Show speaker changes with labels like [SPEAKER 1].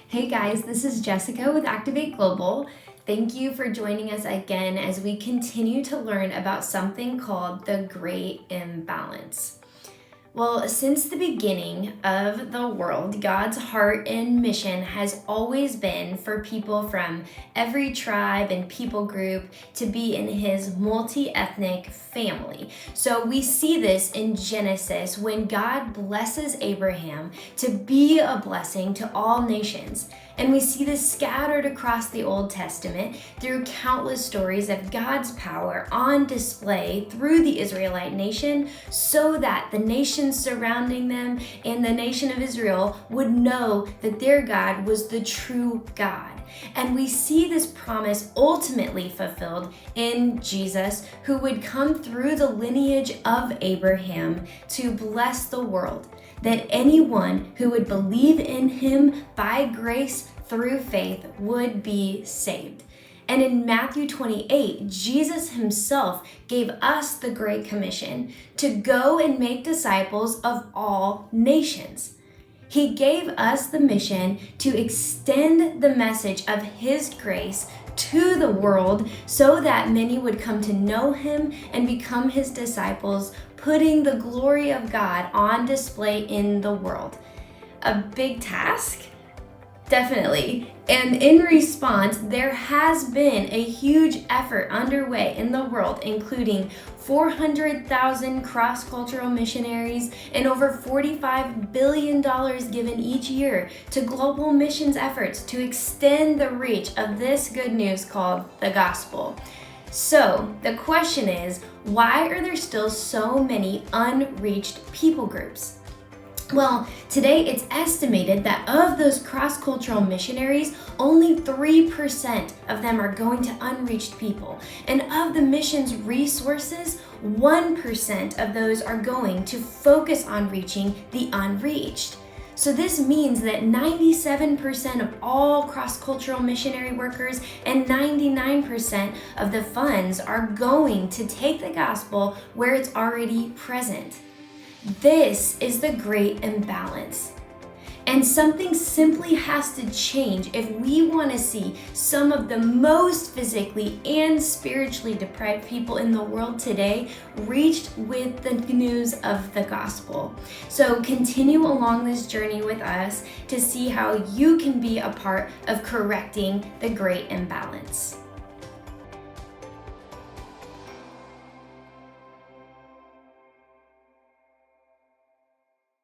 [SPEAKER 1] Hey guys, this is Jessica with Activate Global. Thank you for joining us again as we continue to learn about something called the Great Imbalance. Well, since the beginning of the world, God's heart and mission has always been for people from every tribe and people group to be in his multi-ethnic family. So we see this in Genesis when God blesses Abraham to be a blessing to all nations. And we see this scattered across the Old Testament through countless stories of God's power on display through the Israelite nation so that the nations surrounding them and the nation of Israel would know that their God was the true God. And we see this promise ultimately fulfilled in Jesus, who would come through the lineage of Abraham to bless the world, that anyone who would believe in him by grace through faith would be saved. And in Matthew 28, Jesus himself gave us the Great Commission to go and make disciples of all nations. He gave us the mission to extend the message of his grace to the world so that many would come to know him and become his disciples, putting the glory of God on display in the world. A big task? Definitely. And in response, there has been a huge effort underway in the world, including 400,000 cross-cultural missionaries and over $45 billion given each year to global missions efforts to extend the reach of this good news called the gospel. So the question is, why are there still so many unreached people groups? Well, today it's estimated that of those cross-cultural missionaries, only 3% of them are going to unreached people. And of the missions resources, 1% of those are going to focus on reaching the unreached. So this means that 97% of all cross-cultural missionary workers and 99% of the funds are going to take the gospel where it's already present. This is the great imbalance. And something simply has to change if we want to see some of the most physically and spiritually deprived people in the world today reached with the news of the gospel. So continue along this journey with us to see how you can be a part of correcting the great imbalance.